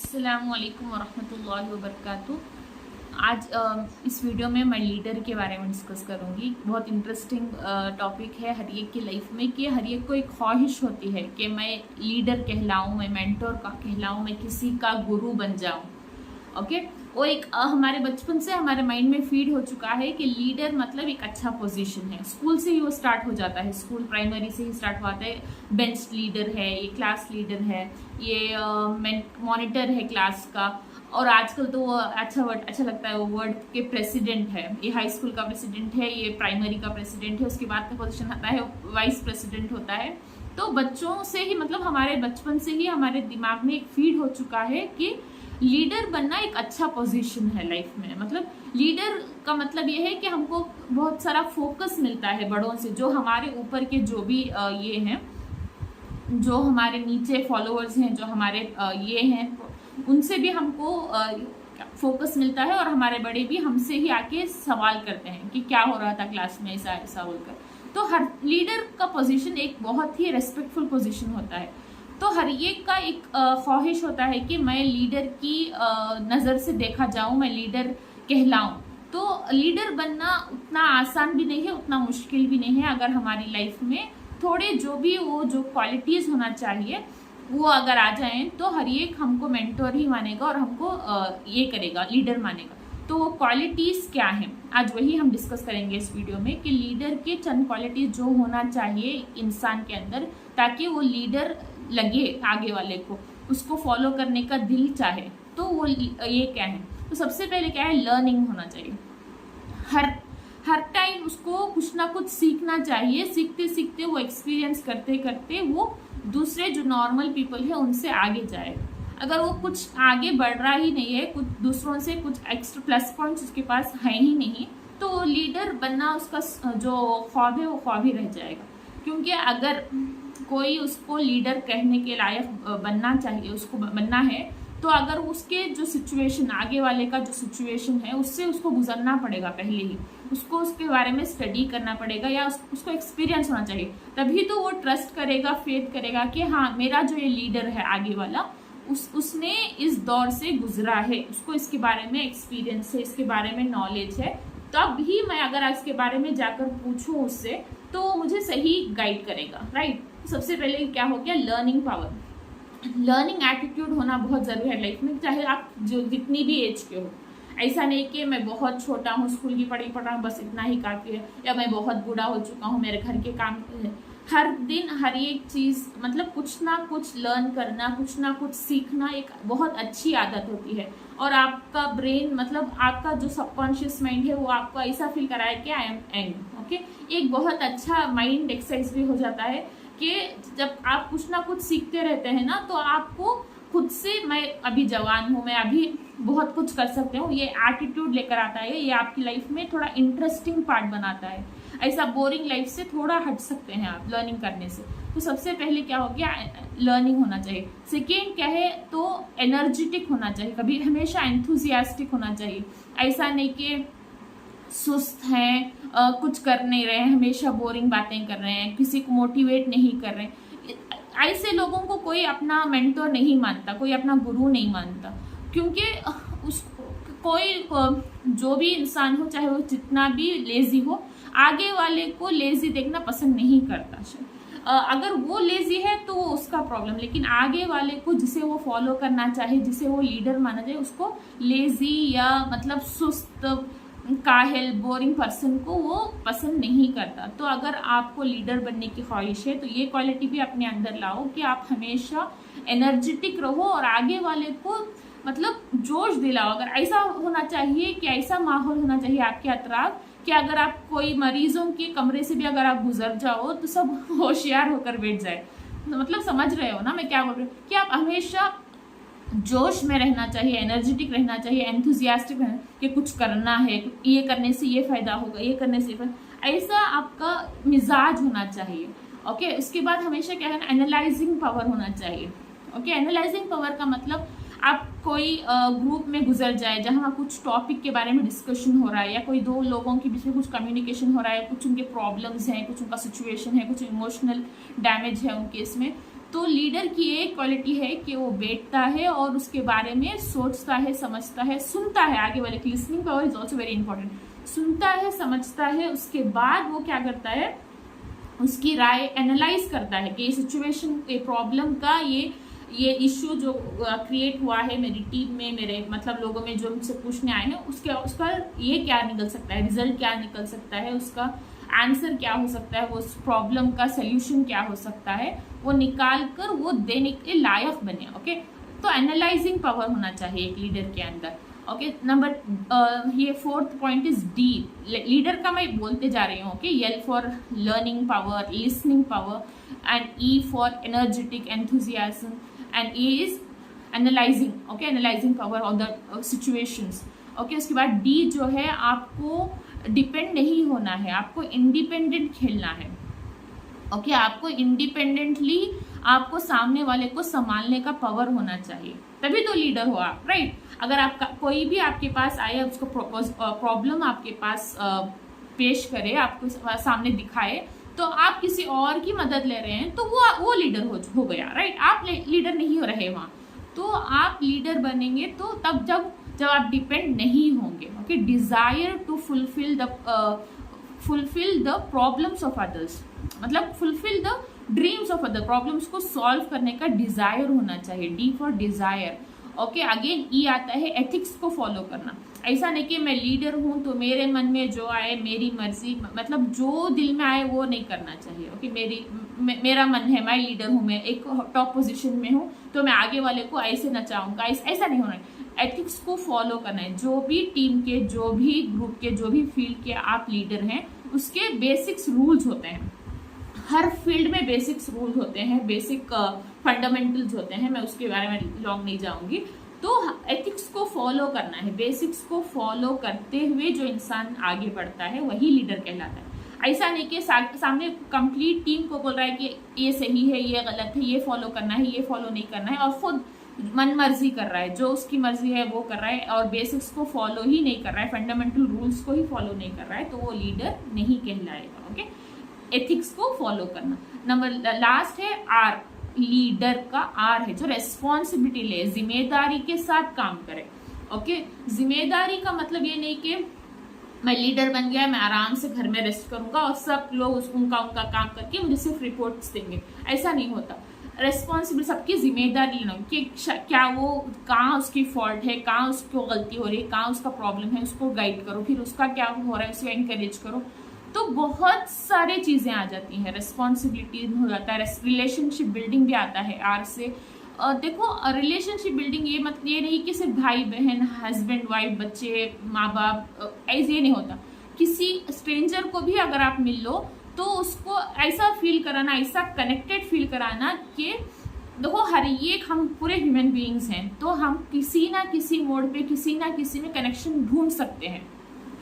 अस्सलामुअलैकुम वरहमतुल्लाहि वबरकातुहू। आज इस वीडियो में मैं लीडर के बारे में डिस्कस करूंगी। बहुत इंटरेस्टिंग टॉपिक है हर एक की लाइफ में कि हर एक को एक ख्वाहिश होती है कि मैं लीडर कहलाऊं, मैं मेंटोर का कहलाऊं, मैं किसी का गुरु बन जाऊं। ओके, वो एक हमारे बचपन से हमारे माइंड में फीड हो चुका है कि लीडर मतलब एक अच्छा पोजीशन है। स्कूल से ही वो स्टार्ट हो जाता है, स्कूल प्राइमरी से ही स्टार्ट होता है। बेंच लीडर है, ये क्लास लीडर है, ये मॉनिटर है क्लास का। और आजकल तो वो अच्छा लगता है वो वर्ड के प्रेसिडेंट है। ये हाई स्कूल का प्रेसिडेंट है, ये प्राइमरी का प्रेसिडेंट है, उसके बाद का पोजीशन आता है वाइस प्रेसिडेंट होता है। तो बच्चों से ही मतलब हमारे बचपन से ही हमारे दिमाग में एक फीड हो चुका है कि लीडर बनना एक अच्छा पोजीशन है लाइफ में। मतलब लीडर का मतलब ये है कि हमको बहुत सारा फोकस मिलता है बड़ों से, जो हमारे ऊपर के जो भी ये हैं, जो हमारे नीचे फॉलोअर्स हैं, जो हमारे ये हैं, उनसे भी हमको फोकस मिलता है। और हमारे बड़े भी हमसे ही आके सवाल करते हैं कि क्या हो रहा था क्लास में, ऐसा ऐसा बोलकर। तो हर लीडर का पोजीशन एक बहुत ही रेस्पेक्टफुल पोजीशन होता है। तो हर एक का एक ख्वाहिश होता है कि मैं लीडर की नज़र से देखा जाऊं, मैं लीडर कहलाऊं। तो लीडर बनना उतना आसान भी नहीं है, उतना मुश्किल भी नहीं है। अगर हमारी लाइफ में थोड़े जो भी वो जो क्वालिटीज़ होना चाहिए वो अगर आ जाएं तो हर एक हमको मेंटोर ही मानेगा और हमको ये करेगा, लीडर मानेगा। तो वो क्वालिटीज़ क्या हैं, आज वही हम डिस्कस करेंगे इस वीडियो में कि लीडर के चंद क्वालिटीज़ जो होना चाहिए इंसान के अंदर, ताकि वो लीडर लगे आगे वाले को, उसको फॉलो करने का दिल चाहे। तो वो ये क्या है? तो सबसे पहले क्या है, लर्निंग होना चाहिए। हर टाइम उसको कुछ ना कुछ सीखना चाहिए। सीखते सीखते वो एक्सपीरियंस करते करते वो दूसरे जो नॉर्मल पीपल है उनसे आगे जाएगा। अगर वो कुछ आगे बढ़ रहा ही नहीं है, कुछ दूसरों से कुछ एक्स्ट्रा प्लस पॉइंट्स उसके पास है ही नहीं, तो लीडर बनना उसका जो ख्वाब है वो ख्वाब ही रह जाएगा। क्योंकि अगर कोई उसको लीडर कहने के लायक बनना चाहिए, उसको बनना है, तो अगर उसके जो सिचुएशन, आगे वाले का जो सिचुएशन है, उससे उसको गुजरना पड़ेगा। पहले ही उसको उसके बारे में स्टडी करना पड़ेगा या उसको एक्सपीरियंस होना चाहिए। तभी तो वो ट्रस्ट करेगा, फेथ करेगा कि हाँ, मेरा जो ये लीडर है आगे वाला, उसने इस दौर से गुजरा है, उसको इसके बारे में एक्सपीरियंस है, इसके बारे में नॉलेज है। तब ही मैं अगर इसके बारे में जाकर पूछूं उससे, तो वो मुझे सही गाइड करेगा। राइट। सबसे पहले क्या हो गया, लर्निंग पावर। लर्निंग एटीट्यूड होना बहुत ज़रूरी है लाइफ में, चाहे आप जो जितनी भी एज के हो। ऐसा नहीं कि मैं बहुत छोटा हूँ, स्कूल की पढ़ाई पढ़ रहा हूँ, बस इतना ही काफ़ी है, या मैं बहुत बूढ़ा हो चुका हूँ, मेरे घर के काम है। हर दिन हर एक चीज़ मतलब कुछ ना कुछ लर्न करना, कुछ ना कुछ सीखना एक बहुत अच्छी आदत होती है। और आपका ब्रेन मतलब आपका जो सबकॉन्शियस माइंड है वो आपको ऐसा फील कराए कि आई एम एंड ओके। एक बहुत अच्छा माइंड एक्सरसाइज भी हो जाता है कि जब आप कुछ ना कुछ सीखते रहते हैं ना, तो आपको खुद से मैं अभी जवान हूँ, मैं अभी बहुत कुछ कर सकते हूँ, ये एटीट्यूड लेकर आता है। ये आपकी लाइफ में थोड़ा इंटरेस्टिंग पार्ट बनाता है। ऐसा बोरिंग लाइफ से थोड़ा हट सकते हैं आप लर्निंग करने से। तो सबसे पहले क्या हो गया, लर्निंग होना चाहिए। सेकेंड क्या है, तो एनर्जेटिक होना चाहिए, कभी हमेशा एंथुजियास्टिक होना चाहिए। ऐसा नहीं कि सुस्त हैं, कुछ कर नहीं रहे हैं, हमेशा बोरिंग बातें कर रहे हैं, किसी को मोटिवेट नहीं कर रहे हैं। ऐसे लोगों को कोई अपना मेंटोर नहीं मानता, कोई अपना गुरु नहीं मानता। क्योंकि कोई जो भी इंसान हो, चाहे वो जितना भी लेजी हो, आगे वाले को लेजी देखना पसंद नहीं करता। अगर वो लेजी है तो वो उसका प्रॉब्लम, लेकिन आगे वाले को जिसे वो फॉलो करना चाहे, जिसे वो लीडर माना जाए, उसको लेजी या मतलब सुस्त, काहिल, बोरिंग पर्सन को वो पसंद नहीं करता। तो अगर आपको लीडर बनने की ख्वाहिश है तो ये क्वालिटी भी अपने अंदर लाओ कि आप हमेशा एनर्जेटिक रहो और आगे वाले को मतलब जोश दिलाओ। अगर ऐसा होना चाहिए कि ऐसा माहौल होना चाहिए आपके अतराफ कि अगर आप कोई मरीजों के कमरे से भी अगर आप गुजर जाओ तो सब होशियार होकर बैठ जाए। मतलब समझ रहे हो ना मैं क्या बोल रही हूँ, कि आप हमेशा जोश में रहना चाहिए, एनर्जेटिक रहना चाहिए, एंथुजियास्टिक रहना कि कुछ करना है, ये करने से ये फ़ायदा होगा, ये करने से ऐसा आपका मिजाज होना चाहिए। ओके। उसके बाद हमेशा क्या है ना, एनालाइजिंग पावर होना चाहिए। ओके। एनालाइजिंग पावर का मतलब आप कोई ग्रुप में गुजर जाए जहाँ कुछ टॉपिक के बारे में डिस्कशन हो रहा है, या कोई दो लोगों के बीच में कुछ कम्युनिकेशन हो रहा है, कुछ उनके प्रॉब्लम्स हैं, कुछ उनका सिचुएशन है, कुछ इमोशनल डैमेज है उनके इसमें, तो लीडर की एक क्वालिटी है कि वो बैठता है और उसके बारे में सोचता है, समझता है, सुनता है। आगे वाले की listening power is also very important. सुनता है, समझता है, उसके बाद वो क्या करता है, उसकी राय एनालाइज करता है कि ये सिचुएशन, ये प्रॉब्लम का, ये इश्यू जो क्रिएट हुआ है मेरी टीम में, मेरे मतलब लोगों में जो मुझसे पूछने आए हैं, उसका ये क्या निकल सकता है, रिजल्ट क्या निकल सकता है, उसका आंसर क्या हो सकता है, वो उस प्रॉब्लम का सोल्यूशन क्या हो सकता है, वो निकाल कर वो देने के लायक बने। ओके, तो एनालाइजिंग पावर होना चाहिए एक लीडर के अंदर। ओके, नंबर ये fourth point is D. Leader का मैं बोलते जा रही हूँ। Okay, L for learning power, listening power, and E for energetic, enthusiasm, and A is analysing. Okay, analysing power of the situations. Okay, उसके बाद डी जो है, आपको डिपेंड नहीं होना है, आपको इंडिपेंडेंट खेलना है। ओके, आपको इंडिपेंडेंटली आपको सामने वाले को संभालने का पावर होना चाहिए, तभी तो लीडर हो आप, राइट। अगर आपका कोई भी आपके पास आए, उसको प्रॉब्लम आपके पास पेश करे, आपको सामने दिखाए, तो आप किसी और की मदद ले रहे हैं, तो वो लीडर हो गया, राइट। आप लीडर नहीं हो रहे वहाँ, तो आप लीडर बनेंगे तो तब जब आप डिपेंड नहीं होंगे। Okay, desire to fulfil the problems of others, मतलब fulfil the dreams of other, problems को सॉल्व करने का डिजायर होना चाहिए, D for desire. Okay, again E आता है एथिक्स को फॉलो करना। ऐसा नहीं कि मैं लीडर हूं तो मेरे मन में जो आए, मेरी मर्जी, मतलब जो दिल में आए वो नहीं करना चाहिए। ओके, मेरा मन है, मैं लीडर हूं, मैं एक टॉप पोजीशन में हूं, तो मैं आगे वाले को ऐसे नचाऊंगा, ऐसा नहीं होना है। एथिक्स को फॉलो करना है। जो भी टीम के, जो भी ग्रुप के, जो भी फील्ड के आप लीडर हैं, उसके बेसिक्स रूल्स होते हैं। हर फील्ड में बेसिक्स रूल्स होते हैं, बेसिक फंडामेंटल्स होते हैं, मैं उसके बारे में लॉन्ग नहीं जाऊंगी। तो एथिक्स को फॉलो करना है, बेसिक्स को फॉलो करते हुए जो इंसान आगे बढ़ता है वही लीडर कहलाता है। ऐसा नहीं कि सामने कंप्लीट टीम को बोल रहा है कि ये सही है, ये गलत है, ये फॉलो करना है, ये फॉलो नहीं करना है, और खुद मन मर्जी कर रहा है, जो उसकी मर्जी है वो कर रहा है, और बेसिक्स को फॉलो ही नहीं कर रहा है, फंडामेंटल रूल्स को ही फॉलो नहीं कर रहा है, तो वो लीडर नहीं कहलाएगा। ओके, एथिक्स को फॉलो करना। नंबर लास्ट है आर। लीडर का आर है जो रेस्पॉन्सिबिलिटी ले, जिम्मेदारी के साथ काम करे। ओके, जिम्मेदारी का मतलब ये नहीं कि मैं लीडर बन गया, मैं आराम से घर में रेस्ट करूंगा और सब लोग उनका काम करके मुझे सिर्फ रिपोर्ट्स देंगे, ऐसा नहीं होता। रेस्पॉन्सिबिलिटी, सबकी जिम्मेदारी लेना कि क्या वो, कहाँ उसकी फॉल्ट है, कहाँ उसको गलती हो रही है, कहाँ उसका प्रॉब्लम है, उसको गाइड करो, फिर उसका क्या हो रहा है उसको एनकरेज करो। तो बहुत सारे चीजें आ जाती हैं, रेस्पॉन्सिबिलिटी हो जाता है, रिलेशनशिप बिल्डिंग भी आता है आर से। देखो, रिलेशनशिप बिल्डिंग ये मतलब ये नहीं कि सिर्फ भाई बहन, हस्बैंड वाइफ, बच्चे, माँ बाप, ऐसे ये नहीं होता। किसी स्ट्रेंजर को भी अगर आप मिल लो तो उसको ऐसा फील कराना, ऐसा कनेक्टेड फील कराना कि देखो, हर एक हम पूरे ह्यूमन बीइंग्स हैं, तो हम किसी ना किसी मोड पे, किसी ना किसी में कनेक्शन ढूंढ सकते हैं,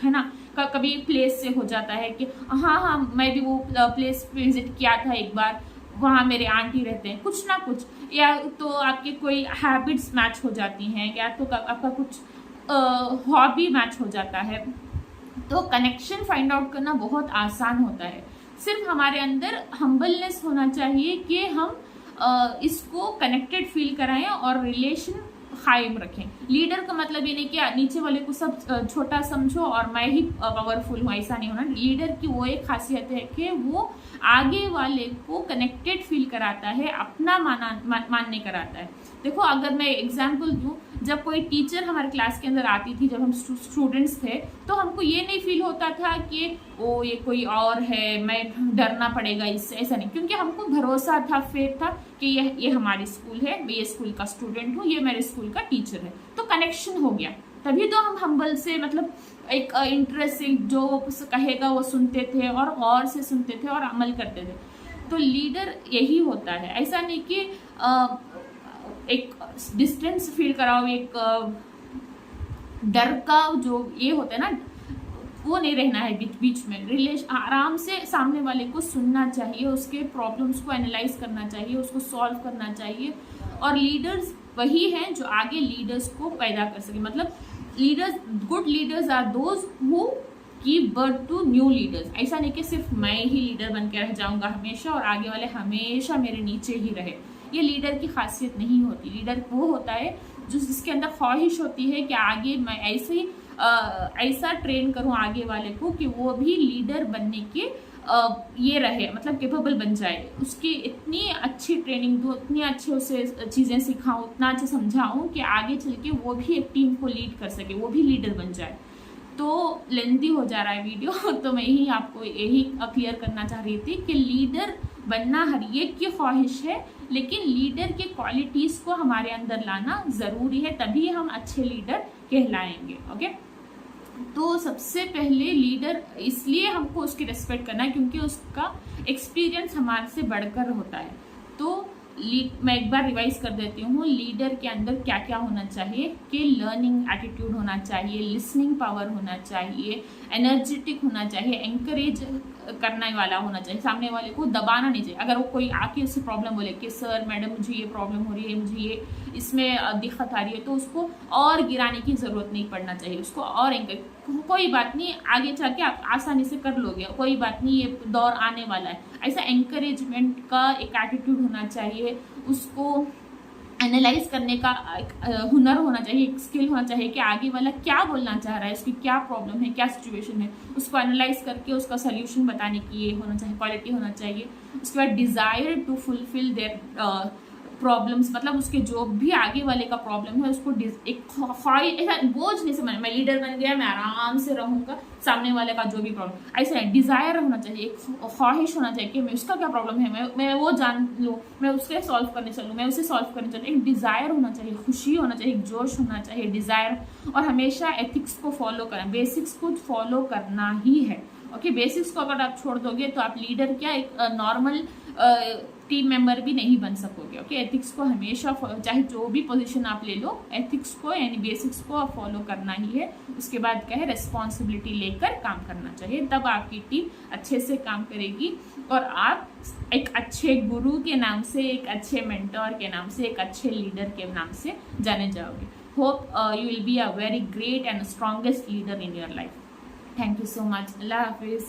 है ना। कभी प्लेस से हो जाता है कि हाँ मैं भी वो प्लेस विजिट किया था एक बार, वहाँ मेरे आंटी रहते हैं, कुछ ना कुछ, या तो आपके कोई हैबिट्स मैच हो जाती हैं, या तो आपका कुछ हॉबी मैच हो जाता है। तो कनेक्शन फाइंड आउट करना बहुत आसान होता है। सिर्फ हमारे अंदर हम्बलनेस होना चाहिए कि हम इसको कनेक्टेड फील कराएं और रिलेशन कायम रखें। लीडर का मतलब ये नहीं कि नीचे वाले को सब छोटा समझो और मैं ही पावरफुल हूँ, ऐसा नहीं होना। लीडर की वो एक खासियत है कि वो आगे वाले को कनेक्टेड फील कराता है, अपना मानने कराता है। देखो, अगर मैं एग्जांपल दूं, जब कोई टीचर हमारे क्लास के अंदर आती थी, जब हम स्टूडेंट्स थे, तो हमको ये नहीं फील होता था कि ओ ये कोई और है, मैं डरना पड़ेगा इससे, ऐसा नहीं, क्योंकि हमको भरोसा था, फेथ था कि ये हमारी स्कूल है, मैं ये स्कूल का स्टूडेंट हूँ, ये मेरे स्कूल का टीचर है, तो कनेक्शन हो गया। तभी तो हम हम्बल से, मतलब एक इंटरेस्ट से जो कहेगा वो सुनते थे और गौर से सुनते थे और अमल करते थे। तो लीडर यही होता है, ऐसा नहीं कि एक डिस्टेंस फील कराओ, एक डर का जो ये होता है ना, वो नहीं रहना है बीच में। आराम से सामने वाले को सुनना चाहिए, उसके प्रॉब्लम्स को एनालाइज करना चाहिए, उसको सॉल्व करना चाहिए। और लीडर्स वही हैं जो आगे लीडर्स को पैदा कर सके। मतलब leaders, good leaders are those who give birth to new leaders. ऐसा नहीं कि सिर्फ मैं ही लीडर बन के रह जाऊंगा हमेशा और आगे वाले हमेशा मेरे नीचे ही रहे। ये लीडर की खासियत नहीं होती। लीडर वो होता है जो जिसके अंदर ख्वाहिश होती है कि आगे मैं ऐसा ट्रेन करूं आगे वाले को कि वो भी लीडर बनने के ये रहे, मतलब केपेबल बन जाए। उसकी इतनी अच्छी ट्रेनिंग दूँ, इतनी अच्छे उसे चीज़ें सिखाऊं, इतना अच्छा समझाऊं कि आगे चल के वो भी एक टीम को लीड कर सके, वो भी लीडर बन जाए। तो लेंथी हो जा रहा है वीडियो तो मैं ही आपको यही क्लियर करना चाह रही थी कि लीडर बनना हर एक की ख्वाहिश है, लेकिन लीडर के क्वालिटीज़ को हमारे अंदर लाना ज़रूरी है, तभी हम अच्छे लीडर कहलाएंगे। ओके, तो सबसे पहले लीडर इसलिए हमको उसकी रिस्पेक्ट करना है क्योंकि उसका एक्सपीरियंस हमारे से बढ़कर होता है। तो मैं एक बार रिवाइज कर देती हूँ, लीडर के अंदर क्या क्या होना चाहिए कि लर्निंग एटीट्यूड होना चाहिए, लिसनिंग पावर होना चाहिए, एनर्जेटिक होना चाहिए, एंकरेज करने वाला होना चाहिए, सामने वाले को दबाना नहीं चाहिए। अगर वो कोई आके उससे प्रॉब्लम बोले कि सर मैडम मुझे ये प्रॉब्लम हो रही है, मुझे ये इसमें दिक्कत आ रही है, तो उसको और गिराने की ज़रूरत नहीं पड़ना चाहिए, उसको और कोई बात नहीं, आगे चल के आप आसानी से कर लोगे, कोई बात नहीं, ये दौर आने वाला है, ऐसा एनकरेजमेंट का एक एटीट्यूड होना चाहिए। उसको एनालाइज करने का हुनर होना चाहिए, एक स्किल होना चाहिए कि आगे वाला क्या बोलना चाह रहा है, उसकी क्या प्रॉब्लम है, क्या सिचुएशन है, उसको एनालाइज करके उसका सोल्यूशन बताने की ये होना चाहिए, क्वालिटी होना चाहिए। उसके बाद desire to fulfil their problems, मतलब उसके जो भी आगे वाले का प्रॉब्लम है उसको एक ऐसा बोझ नहीं समझ, मैं लीडर बन गया मैं आराम से रहूँगा, सामने वाले का जो भी प्रॉब्लम, ऐसा नहीं, डिज़ायर होना चाहिए, एक ख्वाहिश होना चाहिए कि मैं उसका क्या प्रॉब्लम है, मैं वो जान लूँ, मैं उसके सॉल्व करने चलूँ, मैं उसे सॉल्व करने चलूँ। एक डिज़ायर होना चाहिए, खुशी होना चाहिए, एक जोश होना चाहिए, डिज़ायर, और हमेशा एथिक्स को फॉलो करना, बेसिक्स को फॉलो करना ही है। ओके, बेसिक्स को अगर आप छोड़ दोगे तो आप लीडर क्या एक नॉर्मल टीम मेंबर भी नहीं बन सकोगे। ओके, एथिक्स को हमेशा, चाहे जो भी पोजीशन आप ले लो, एथिक्स को यानी बेसिक्स को आप फॉलो करना ही है। उसके बाद क्या है, रिस्पॉन्सिबिलिटी लेकर काम करना चाहिए, तब आपकी टीम अच्छे से काम करेगी और आप एक अच्छे गुरु के नाम से, एक अच्छे मेंटर के नाम से, एक अच्छे लीडर के नाम से जाने जाओगे। Hope you will be a very great and strongest leader in your life. Thank you so much. अल्लाह हाफिज़।